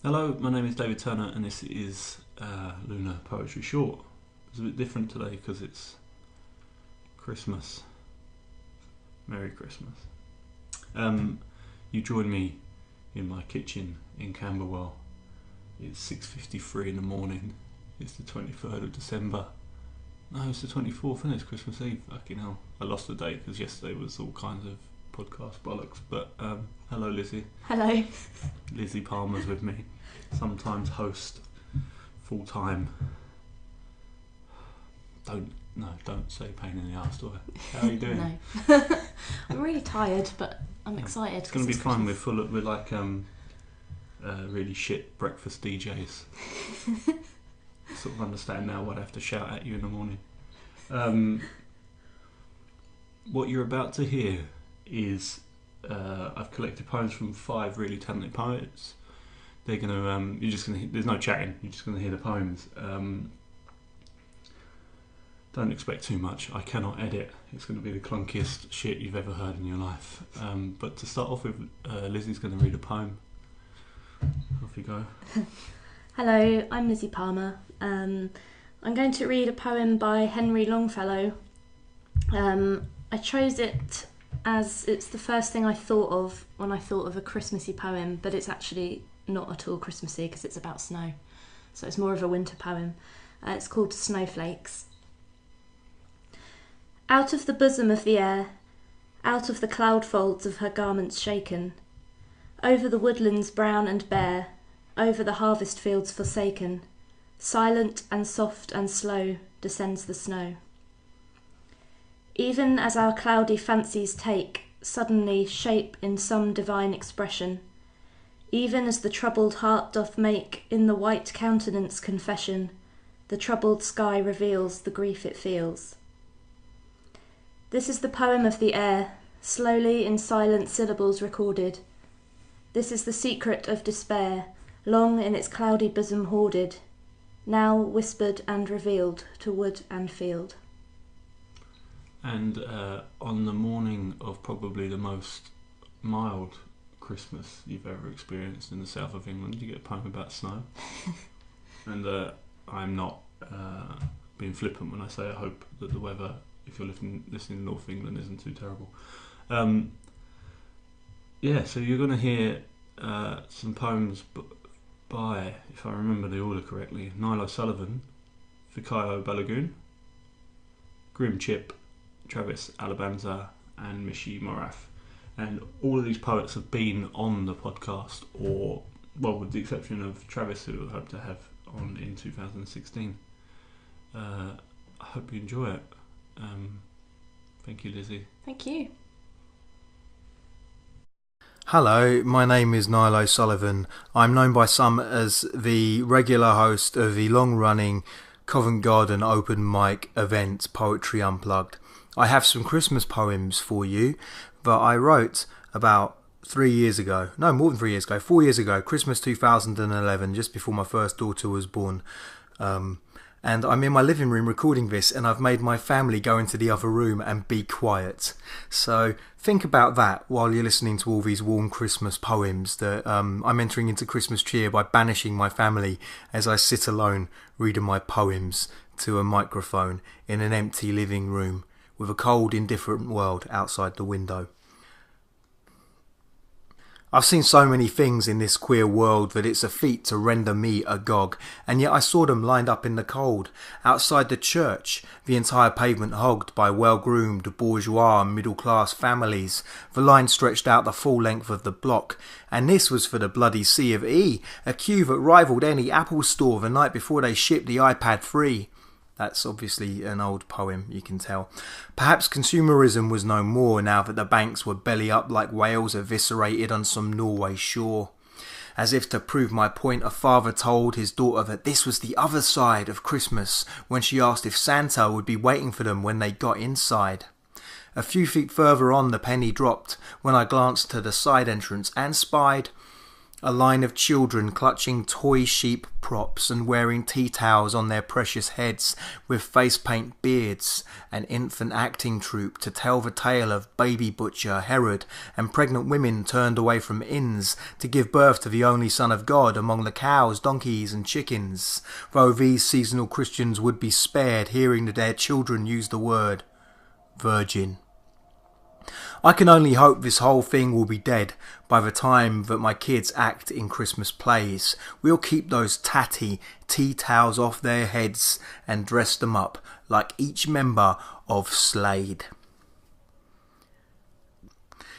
Hello, my name is David Turner and this is Lunar Poetry Short. It's a bit different today because it's Christmas. Merry Christmas. You join me in my kitchen in Camberwell. It's 6:53 in the morning. It's the 23rd of December. No, it's the 24th, isn't it? It's Christmas Eve. Fucking hell. I lost the date because yesterday was all kinds of podcast bollocks. But hello, Lizzy. Hello. Lizzy Palmer's with me. Sometimes host, full time. Don't say pain in the arse, do I? How are you doing? No. I'm really tired, but I'm excited. It's going to be fun. We're like really shit breakfast DJs. Sort of understand now what I have to shout at you in the morning. What you're about to hear is I've collected poems from 5 really talented poets. They're gonna there's no chatting. You're just gonna hear the poems. Don't expect too much. I cannot edit. It's going to be the clunkiest shit you've ever heard in your life. But to start off with, Lizzy's going to read a poem. Off you go. Hello, I'm Lizzy Palmer. I'm going to read a poem by Henry Longfellow. I chose it as it's the first thing I thought of when I thought of a Christmassy poem, but it's actually not at all Christmassy because it's about snow. So it's more of a winter poem. It's called Snowflakes. Out of the bosom of the air, out of the cloud folds of her garments shaken, over the woodlands brown and bare, over the harvest fields forsaken, silent and soft and slow descends the snow. Even as our cloudy fancies take suddenly shape in some divine expression, even as the troubled heart doth make in the white countenance confession, the troubled sky reveals the grief it feels. This is the poem of the air, slowly in silent syllables recorded. This is the secret of despair, long in its cloudy bosom hoarded, now whispered and revealed to wood and field. And on the morning of probably the most mild Christmas you've ever experienced in the south of England, you get a poem about snow. And I'm not being flippant when I say I hope that the weather, if you're listening in North England, isn't too terrible. So you're going to hear some poems by, if I remember the order correctly, Niall O'Sullivan, Fikayo Balogun, Grim Chip, Travis Alabanza and Mishi Morath. And all of these poets have been on the podcast, or, well, with the exception of Travis, who I hope to have on in 2016. I hope you enjoy it. Thank you, Lizzy. Thank you. Hello, my name is Niall O'Sullivan. I'm known by some as the regular host of the long-running Covent Garden open mic event Poetry Unplugged. I have some Christmas poems for you that I wrote about 4 years ago, Christmas 2011, just before my first daughter was born. And I'm in my living room recording this, and I've made my family go into the other room and be quiet. So think about that while you're listening to all these warm Christmas poems that I'm entering into Christmas cheer by banishing my family as I sit alone reading my poems to a microphone in an empty living room with a cold, indifferent world outside the window. I've seen so many things in this queer world that it's a feat to render me agog, and yet I saw them lined up in the cold, outside the church, the entire pavement hogged by well-groomed bourgeois and middle-class families, the line stretched out the full length of the block, and this was for the bloody C of E, a queue that rivalled any Apple store the night before they shipped the iPad 3. That's obviously an old poem, you can tell. Perhaps consumerism was no more now that the banks were belly up like whales eviscerated on some Norway shore. As if to prove my point, a father told his daughter that this was the other side of Christmas when she asked if Santa would be waiting for them when they got inside. A few feet further on the penny dropped when I glanced to the side entrance and spied a line of children clutching toy sheep props and wearing tea towels on their precious heads, with face paint beards, an infant acting troupe to tell the tale of baby butcher Herod and pregnant women turned away from inns to give birth to the only Son of God among the cows, donkeys and chickens, though these seasonal Christians would be spared hearing that their children use the word virgin. I can only hope this whole thing will be dead by the time that my kids act in Christmas plays. We'll keep those tatty tea towels off their heads and dress them up like each member of Slade.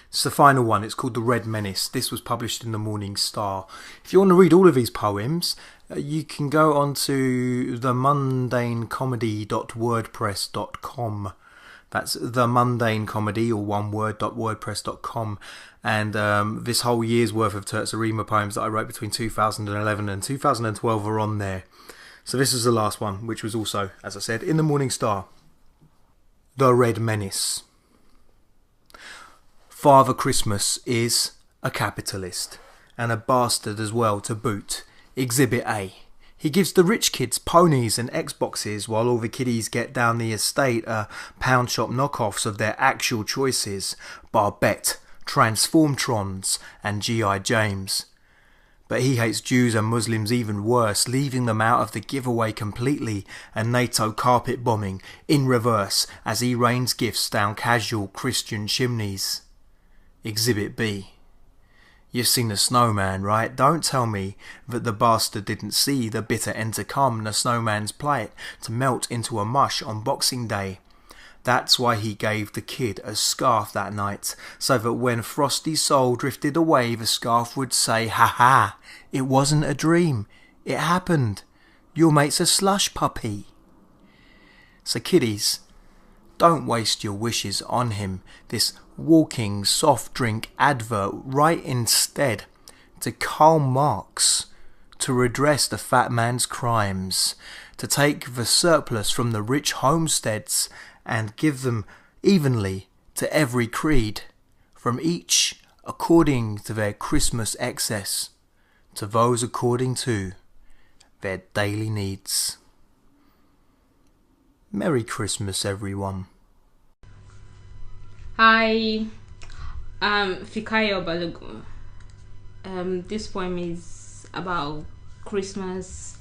It's the final one. It's called The Red Menace. This was published in the Morning Star. If you want to read all of these poems, you can go on to themundanecomedy.wordpress.com. That's themundanecomedy, or one word, .wordpress.com. And this whole year's worth of Tertzarima poems that I wrote between 2011 and 2012 are on there. So this is the last one, which was also, as I said, in the Morning Star. The Red Menace. Father Christmas is a capitalist, and a bastard as well to boot. Exhibit A. He gives the rich kids ponies and Xboxes while all the kiddies get down the estate pound shop knockoffs of their actual choices, Barbette, Transformtrons and G.I. James. But he hates Jews and Muslims even worse, leaving them out of the giveaway completely, and NATO carpet bombing in reverse as he rains gifts down casual Christian chimneys. Exhibit B. You've seen the snowman, right? Don't tell me that the bastard didn't see the bitter end to come and the snowman's plight to melt into a mush on Boxing Day. That's why he gave the kid a scarf that night, so that when Frosty's soul drifted away, the scarf would say, "Ha ha, it wasn't a dream, it happened. Your mate's a slush puppy." So kiddies, don't waste your wishes on him, this walking soft drink advert. Write instead to Karl Marx to redress the fat man's crimes, to take the surplus from the rich homesteads and give them evenly to every creed, from each according to their Christmas excess, to those according to their daily needs. Merry Christmas, everyone. Hi, Fikayo Balogun. This poem is about Christmas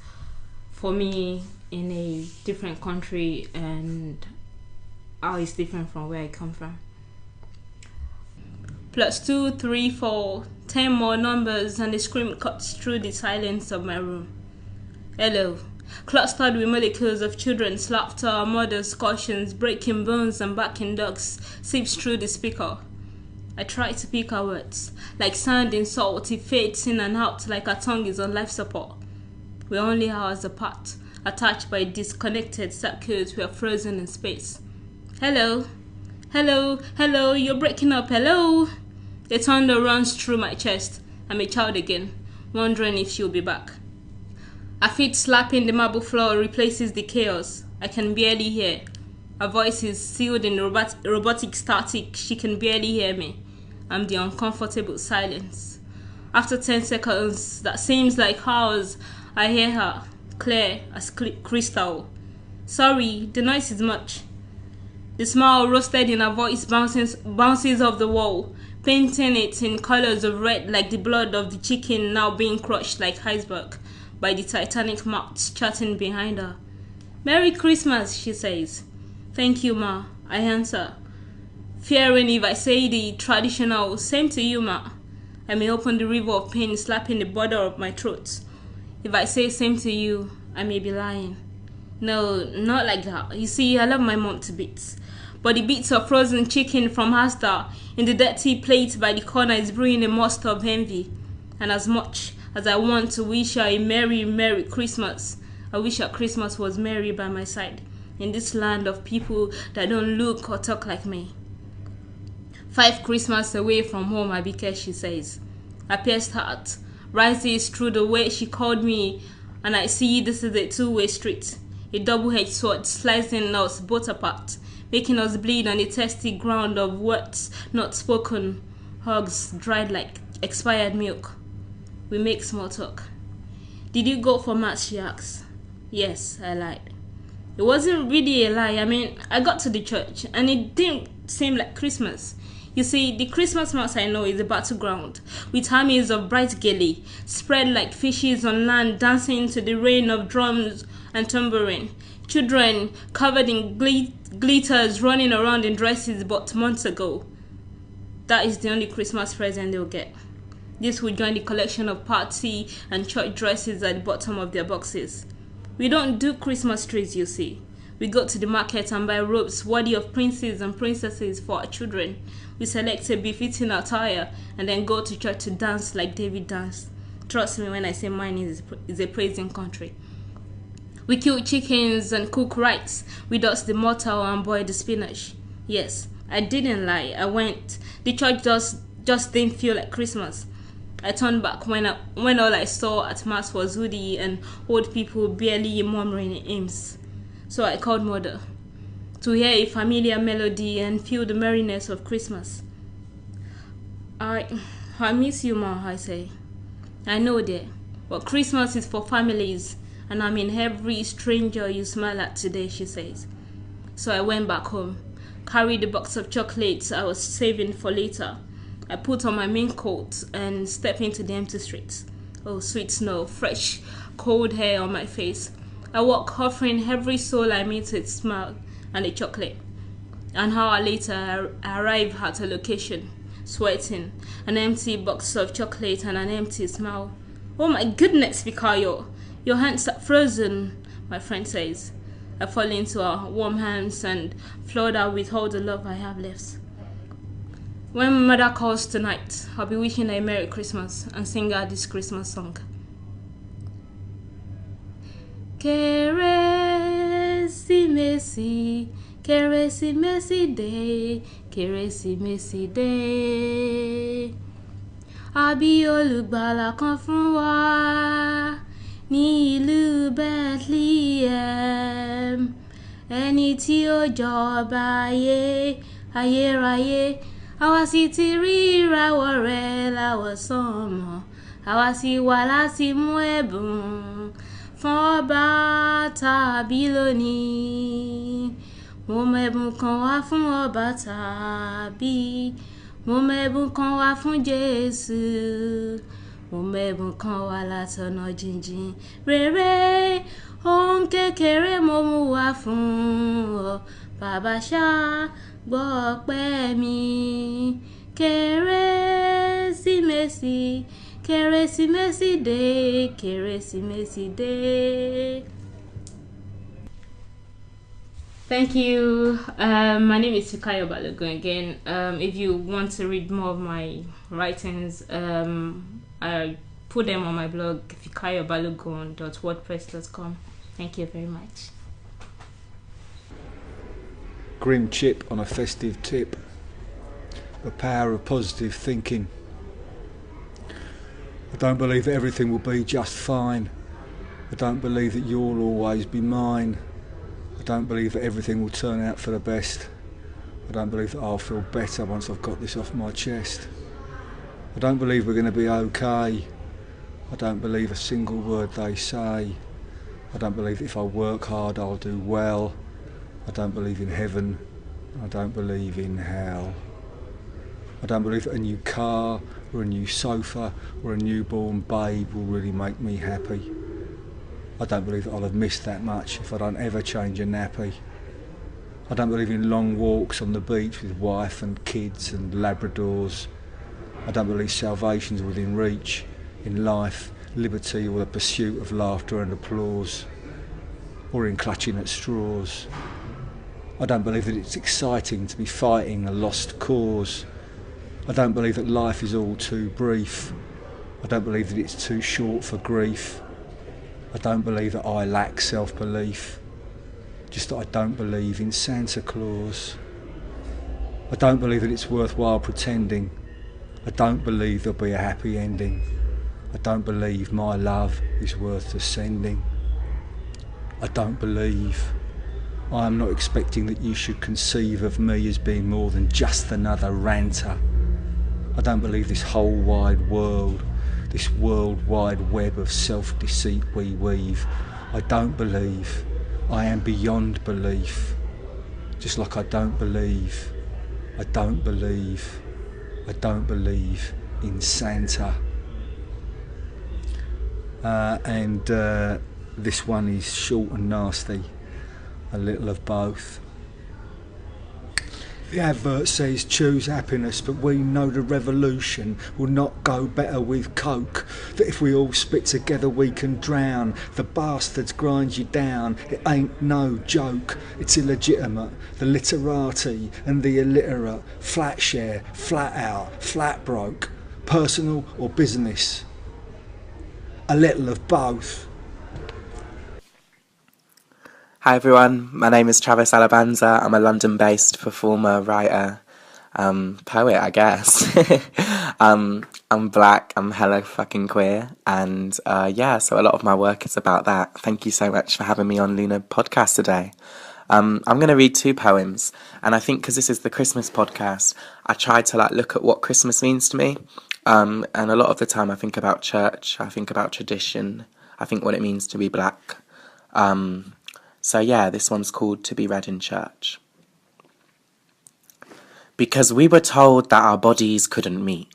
for me in a different country and how it's different from where I come from. +2, 3, 4, 10 more numbers, and the scream cuts through the silence of my room. Hello. Clustered with molecules of children's laughter, mothers' cautions, breaking bones and barking dogs seeps through the speaker. I try to pick our words. Like sand in salt, it fades in and out like our tongue is on life support. We're only hours apart, attached by disconnected circuits. We are frozen in space. Hello, hello, hello, you're breaking up, hello. The thunder runs through my chest. I'm a child again, wondering if she'll be back. Her feet slapping the marble floor replaces the chaos. I can barely hear. Her voice is sealed in robotic static. She can barely hear me. I'm the uncomfortable silence. After 10 seconds, that seems like hours, I hear her, clear as crystal. Sorry, the noise is much. The smile roasted in her voice bounces off the wall, painting it in colors of red like the blood of the chicken now being crushed like iceberg by the Titanic mouths chatting behind her. Merry Christmas, she says. Thank you, Ma, I answer, fearing if I say the traditional same to you, Ma, I may open the river of pain slapping the border of my throat. If I say same to you, I may be lying. No, not like that. You see, I love my mom to bits. But the bits of frozen chicken from Asda in the dirty plate by the corner is brewing a must of envy. And as much as I want to wish her a Merry, Merry Christmas, I wish her Christmas was merry by my side, in this land of people that don't look or talk like me. 5 Christmas away from home, Abike, she says. Her pierced heart rises through the way she called me, and I see this is a two-way street. A double-edged sword slicing us both apart, making us bleed on the thirsty ground of words not spoken, hugs dried like expired milk. We make small talk. Did you go for mass, she asked. Yes, I lied. It wasn't really a lie. I mean, I got to the church and it didn't seem like Christmas. You see, the Christmas mass I know is a battleground, with armies of bright gilly, spread like fishes on land, dancing to the rain of drums and tambourine. Children covered in glitters running around in dresses bought months ago. That is the only Christmas present they'll get. This will join the collection of party and church dresses at the bottom of their boxes. We don't do Christmas trees, you see. We go to the market and buy robes worthy of princes and princesses for our children. We select a befitting attire and then go to church to dance like David danced. Trust me when I say mine is a praising country. We kill chickens and cook rice. We dust the mortar and boil the spinach. Yes, I didn't lie. I went. The church just didn't feel like Christmas. I turned back when all I saw at mass was hoodie and old people barely murmuring hymns. So I called Mother to hear a familiar melody and feel the merriness of Christmas. I miss you, Ma, I say. I know that, but Christmas is for families, and I mean every stranger you smile at today, she says. So I went back home, carried the box of chocolates I was saving for later. I put on my mink coat and stepped into the empty streets. Oh, sweet snow, fresh, cold hair on my face. I walk offering every soul I meet a smile and a chocolate. An hour later, I arrive at a location, sweating, an empty box of chocolate and an empty smile. Oh my goodness, Fikayo, your hands are frozen, my friend says. I fall into her warm hands and flood her with all the love I have left. When Mother calls tonight, I'll be wishing her a Merry Christmas and sing her this Christmas song. Kérésìmesì, Kérésìmesì dé, Kérésìmesì dé. A bí olùgbàlà kan fún wa ní ìlú Bethlehem. Ẹni tí ó jọba ayérayé. Àwa sì ti rí ìràwọ̀ rẹ̀ láwọ̀sánmọ̀. Àwa sì wá láti mú ẹ̀bùn fún ọba tàbí lónìí. Mo mẹ̀bùn kan wá fún ọba tàbí. Mo mẹ̀bùn kan wá fún Jésù. Mo mẹ̀bùn kan wá látọ̀nà jíjìn. Rere ohun kékeré mo mú wá fún ọ. Bàbá ṣá gbọ́ ọpẹ́ mi. Kérésìmesì, Kérésìmesì dé, Kérésìmesì dé. Thank you. My name is Fikayo Balogun again. If you want to read more of my writings, I put them on my blog, fikayobalogun.wordpress.com. Thank you very much. Grim chip on a festive tip. The power of positive thinking. I don't believe that everything will be just fine. I don't believe that you'll always be mine. I don't believe that everything will turn out for the best. I don't believe that I'll feel better once I've got this off my chest. I don't believe we're going to be okay. I don't believe a single word they say. I don't believe that if I work hard I'll do well. I don't believe in heaven. I don't believe in hell. I don't believe that a new car or a new sofa or a newborn babe will really make me happy. I don't believe that I'll have missed that much if I don't ever change a nappy. I don't believe in long walks on the beach with wife and kids and Labradors. I don't believe salvation's within reach in life, liberty or the pursuit of laughter and applause, or in clutching at straws. I don't believe that it's exciting to be fighting a lost cause. I don't believe that life is all too brief. I don't believe that it's too short for grief. I don't believe that I lack self-belief. Just that I don't believe in Santa Claus. I don't believe that it's worthwhile pretending. I don't believe there'll be a happy ending. I don't believe my love is worth the sending. I don't believe. I am not expecting that you should conceive of me as being more than just another ranter. I don't believe this whole wide world this worldwide web of self-deceit we weave. I don't believe. I am beyond belief. Just like I don't believe in Santa. And this one is short and nasty, a little of both. The advert says choose happiness, but we know the revolution will not go better with coke. That if we all spit together we can drown. The bastards grind you down, it ain't no joke. It's illegitimate, the literati and the illiterate. Flat share, flat out, flat broke. Personal or business. A little of both. Hi everyone, my name is Travis Alabanza. I'm a London-based performer, writer, poet, I guess. I'm black, I'm hella fucking queer, and so a lot of my work is about that. Thank you so much for having me on Lunar podcast today. I'm going to read 2 poems, and I think because this is the Christmas podcast, I tried to look at what Christmas means to me, and a lot of the time I think about church, I think about tradition, I think what it means to be black. This one's called To Be Read in Church. Because we were told that our bodies couldn't meet,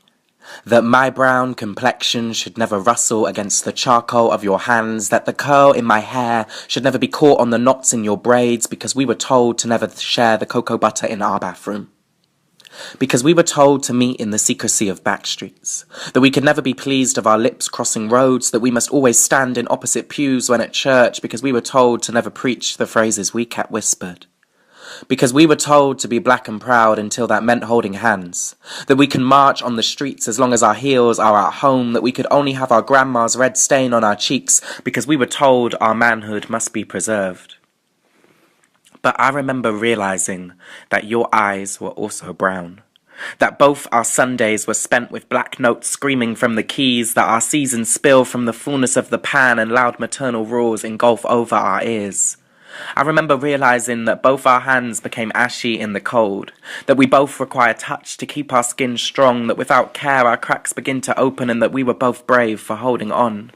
that my brown complexion should never rustle against the charcoal of your hands, that the curl in my hair should never be caught on the knots in your braids, because we were told to never share the cocoa butter in our bathroom. Because we were told to meet in the secrecy of back streets, that we could never be pleased of our lips crossing roads, that we must always stand in opposite pews when at church, because we were told to never preach the phrases we kept whispered. Because we were told to be black and proud until that meant holding hands, that we can march on the streets as long as our heels are at home, that we could only have our grandma's red stain on our cheeks, because we were told our manhood must be preserved. But I remember realizing that your eyes were also brown, that both our Sundays were spent with black notes screaming from the keys, that our seasons spill from the fullness of the pan and loud maternal roars engulf over our ears. I remember realizing that both our hands became ashy in the cold, that we both require touch to keep our skin strong, that without care our cracks begin to open, and that we were both brave for holding on.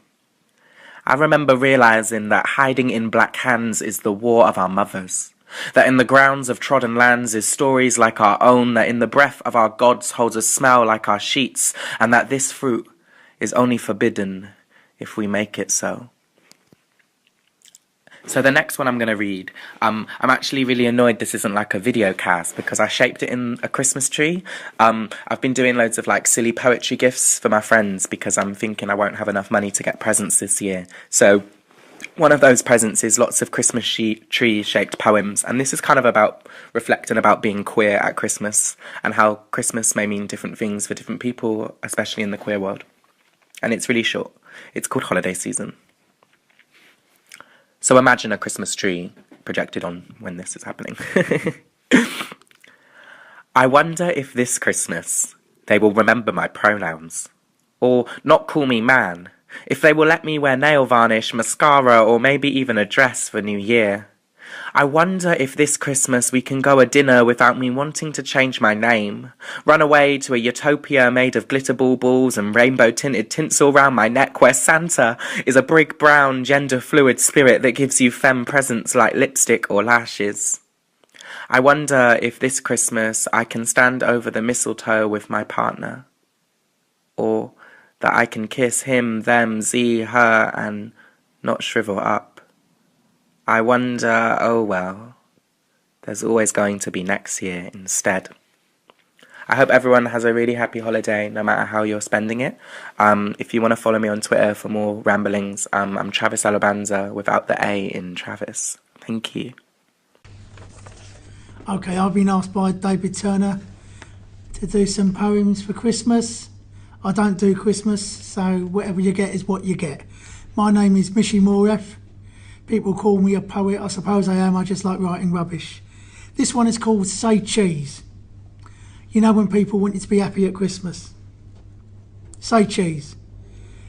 I remember realizing that hiding in black hands is the war of our mothers, that in the grounds of trodden lands is stories like our own, that in the breath of our gods holds a smell like our sheets, and that this fruit is only forbidden if we make it so. So the next one I'm going to read, I'm actually really annoyed this isn't like a video cast because I shaped it in a Christmas tree. I've been doing loads of silly poetry gifts for my friends because I'm thinking I won't have enough money to get presents this year. So one of those presents is lots of Christmas tree-shaped poems, and this is kind of about reflecting about being queer at Christmas and how Christmas may mean different things for different people, especially in the queer world. And it's really short. It's called Holiday Season. So imagine a Christmas tree projected on when this is happening. I wonder if this Christmas they will remember my pronouns, or not call me man, if they will let me wear nail varnish, mascara, or maybe even a dress for New Year. I wonder if this Christmas we can go a dinner without me wanting to change my name, run away to a utopia made of glitter baubles and rainbow-tinted tinsel round my neck, where Santa is a big brown gender-fluid spirit that gives you femme presents like lipstick or lashes. I wonder if this Christmas I can stand over the mistletoe with my partner, or that I can kiss him, them, ze, her, and not shrivel up. I wonder, oh well, there's always going to be next year instead. I hope everyone has a really happy holiday, no matter how you're spending it. If you want to follow me on Twitter for more ramblings, I'm Travis Alabanza without the A in Travis. Thank you. Okay, I've been asked by David Turner to do some poems for Christmas. I don't do Christmas, so whatever you get is what you get. My name is Mishi Morath. People call me a poet. I suppose I am. I just like writing rubbish. This one is called Say Cheese. You know when people want you to be happy at Christmas? Say cheese.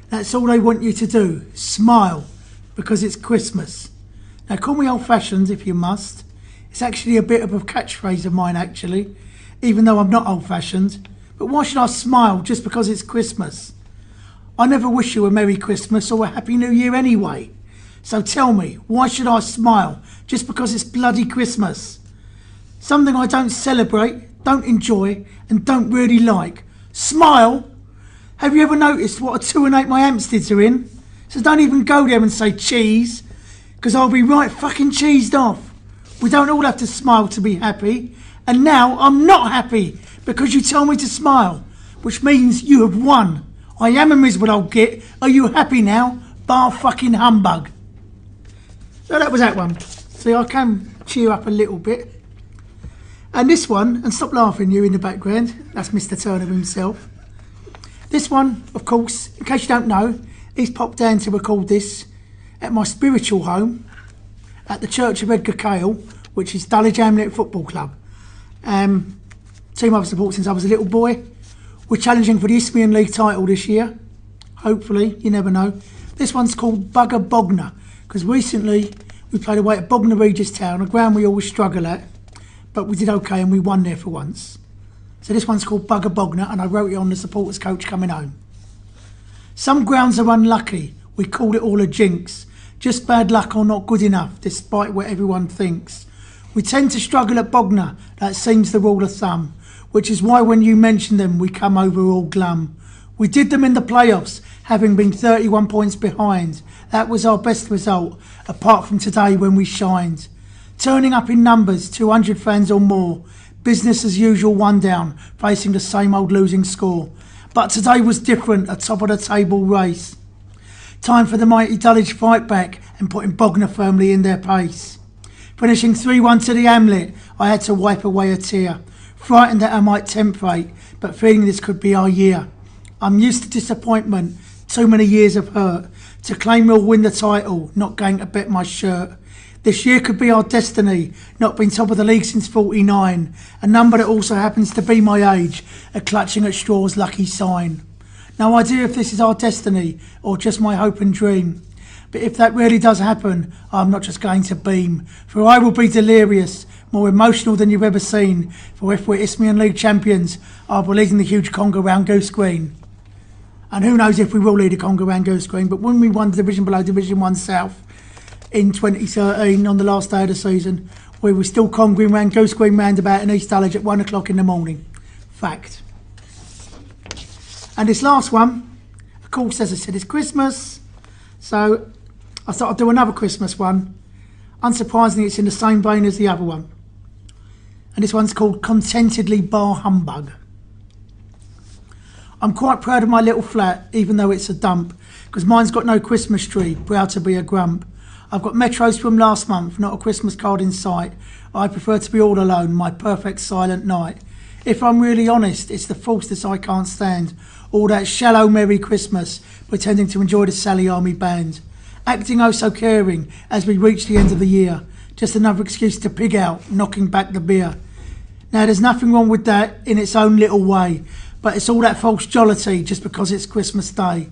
That's all they want you to do. Smile, because it's Christmas. Now call me old-fashioned if you must. It's actually a bit of a catchphrase of mine actually, even though I'm not old-fashioned. But why should I smile just because it's Christmas? I never wish you a Merry Christmas or a Happy New Year anyway. So tell me, why should I smile just because it's bloody Christmas? Something I don't celebrate, don't enjoy, and don't really like. Smile? Have you ever noticed what a 2 and 8 my Hampsteads are in? So don't even go there and say cheese, because I'll be right fucking cheesed off. We don't all have to smile to be happy. And now I'm not happy because you tell me to smile, which means you have won. I am a miserable old git. Are you happy now? Bar fucking humbug. So that was that one. See, I can cheer up a little bit. And this one, and stop laughing you in the background, that's Mr. Turner himself. This one, of course, in case you don't know, he's popped down to record this at my spiritual home at the Church of Edgar Cale, which is Dulwich Hamlet Football Club. Team I've supported since I was a little boy. We're challenging for the Isthmian League title this year. Hopefully, you never know. This one's called Bognor, because recently we played away at Bognor Regis Town, a ground we always struggle at, but we did okay and we won there for once. So this one's called Bognor, and I wrote it on the supporters coach coming home. Some grounds are unlucky, we call it all a jinx. Just bad luck or not good enough, despite what everyone thinks. We tend to struggle at Bognor, that seems the rule of thumb, which is why when you mention them we come over all glum. We did them in the playoffs, having been 31 points behind. That was our best result, apart from today when we shined. Turning up in numbers, 200 fans or more. Business as usual, one down, facing the same old losing score. But today was different, a top of the table race. Time for the mighty Dulwich fight back and putting Bognor firmly in their pace. Finishing 3-1 to the Hamlet, I had to wipe away a tear. Frightened that I might temperate, but feeling this could be our year. I'm used to disappointment, too many years of hurt. To claim we'll win the title, not going to bet my shirt. This year could be our destiny, not been top of the league since 49. A number that also happens to be my age, a clutching at straw's lucky sign. No idea if this is our destiny, or just my hope and dream. But if that really does happen, I'm not just going to beam. For I will be delirious, more emotional than you've ever seen. For if we're Isthmian League champions, I'll be leading the huge conga round Goose Green. And who knows if we will lead a conga round Goose Green, but when we won the division below Division 1 South in 2013 on the last day of the season, we were still congering round Goose Green roundabout in East Dulwich at 1 o'clock in the morning. Fact. And this last one, of course, as I said, is Christmas. So I thought I'd do another Christmas one. Unsurprisingly, it's in the same vein as the other one. And this one's called Contentedly Bar Humbug. I'm quite proud of my little flat, even though it's a dump, because mine's got no Christmas tree, proud to be a grump. I've got metros from last month, not a Christmas card in sight. I prefer to be all alone, my perfect silent night. If I'm really honest, it's the falseness I can't stand. All that shallow Merry Christmas, pretending to enjoy the Sally Army band. Acting oh so caring as we reach the end of the year. Just another excuse to pig out, knocking back the beer. Now there's nothing wrong with that in its own little way, but it's all that false jollity just because it's Christmas Day.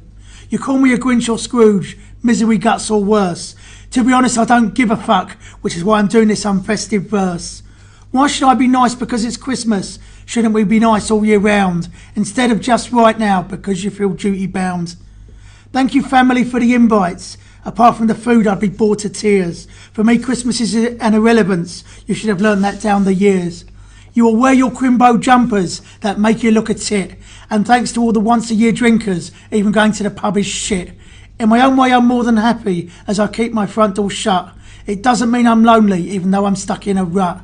You call me a Grinch or Scrooge, misery guts or worse. To be honest, I don't give a fuck, which is why I'm doing this unfestive verse. Why should I be nice because it's Christmas? Shouldn't we be nice all year round, instead of just right now because you feel duty bound? Thank you family for the invites. Apart from the food, I'd be bored to tears. For me, Christmas is an irrelevance. You should have learned that down the years. You will wear your crimbo jumpers that make you look a tit. And thanks to all the once-a-year drinkers, even going to the pub is shit. In my own way, I'm more than happy as I keep my front door shut. It doesn't mean I'm lonely, even though I'm stuck in a rut.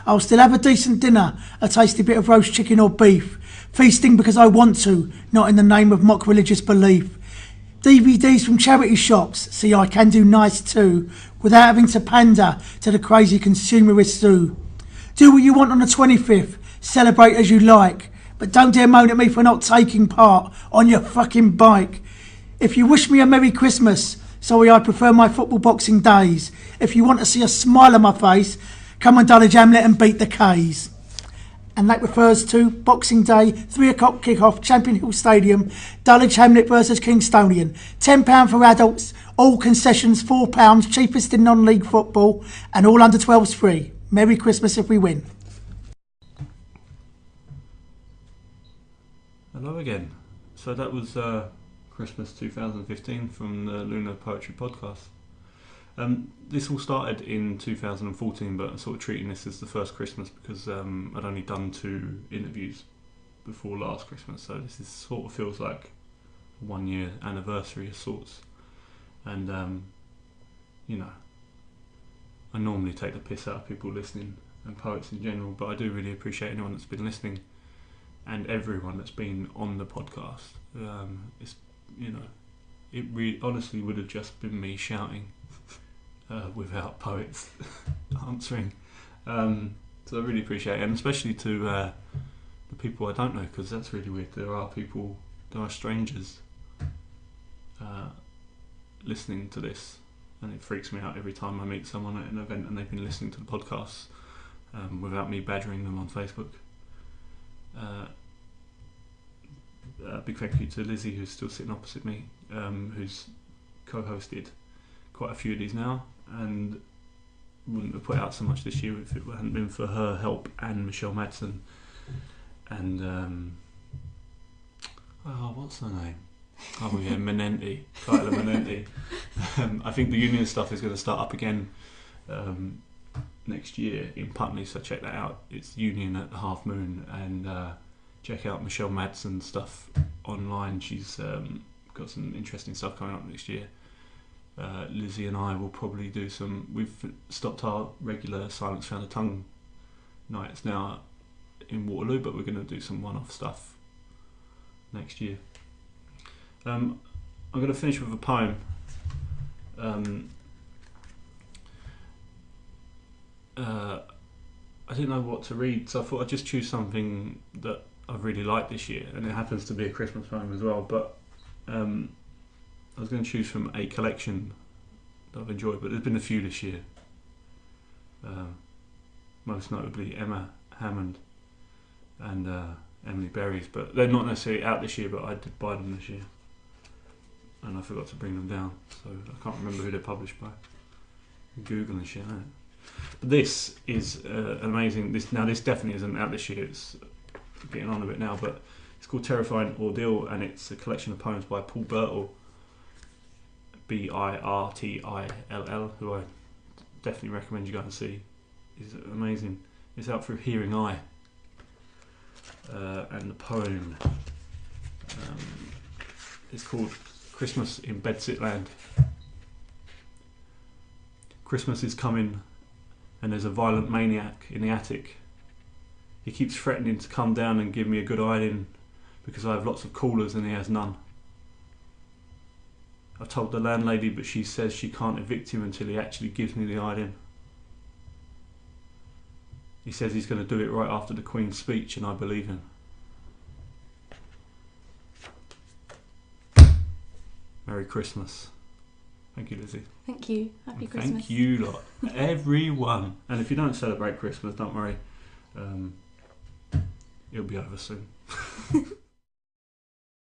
I'll still have a decent dinner, a tasty bit of roast chicken or beef. Feasting because I want to, not in the name of mock religious belief. DVDs from charity shops, see I can do nice too, without having to pander to the crazy consumerist zoo. Do what you want on the 25th, celebrate as you like, but don't dare moan at me for not taking part on your fucking bike. If you wish me a Merry Christmas, sorry I prefer my football boxing days. If you want to see a smile on my face, come on Dulwich Hamlet and beat the K's. And that refers to Boxing Day, 3 o'clock kick-off, Champion Hill Stadium, Dulwich Hamlet versus Kingstonian. £10 for adults, all concessions £4, cheapest in non-league football, and all under 12s free. Merry Christmas if we win. Hello again. So that was Christmas 2015 from the Lunar Poetry Podcast. This all started in 2014, but I'm sort of treating this as the first Christmas because I'd only done 2 interviews before last Christmas, so this is sort of feels like a 1 year anniversary of sorts. And you know, I normally take the piss out of people listening and poets in general, but I do really appreciate anyone that's been listening and everyone that's been on the podcast. It's, you know, it honestly would have just been me shouting without poets answering. So I really appreciate it, and especially to the people I don't know, because that's really weird. There are strangers listening to this, and it freaks me out every time I meet someone at an event and they've been listening to the podcast without me badgering them on Facebook. Big thank you to Lizzy, who's still sitting opposite me, who's co-hosted quite a few of these now, and wouldn't have put out so much this year if it hadn't been for her help, and Michelle Madsen, and what's her name? Oh yeah, Menenti, Kyla Menenti. I think the union stuff is going to start up again next year in Putney, so check that out. It's Union at the Half Moon, and check out Michelle Madsen's stuff online. She's got some interesting stuff coming up next year. Lizzy and I will probably do some. We've stopped our regular Silence Found a Tongue nights now in Waterloo, but we're going to do some one-off stuff next year. I'm going to finish with a poem. I didn't know what to read, so I thought I'd just choose something that I've really liked this year, and it happens to be a Christmas poem as well, but I was going to choose from a collection that I've enjoyed, but there's been a few this year, most notably Emma Hammond and Emily Berry's, but they're not necessarily out this year, but I did buy them this year and I forgot to bring them down, so I can't remember who they're published by. Google and shit, isn't it? But this is amazing. This definitely isn't out this year, it's getting on a bit now, but it's called Terrifying Ordeal, and it's a collection of poems by Paul Birtill, Birtill, who I definitely recommend you go and see. He's amazing. It's out through Hearing Eye, and the poem is called Christmas in Bedsit Land. Christmas is coming, and there's a violent maniac in the attic. He keeps threatening to come down and give me a good hiding because I have lots of callers and he has none. I've told the landlady, but she says she can't evict him until he actually gives me the hiding. He says he's going to do it right after the Queen's speech, and I believe him. Merry Christmas. Thank you, Lizzy. Thank you. Happy Christmas. Thank you lot, everyone. And if you don't celebrate Christmas, don't worry. It'll be over soon.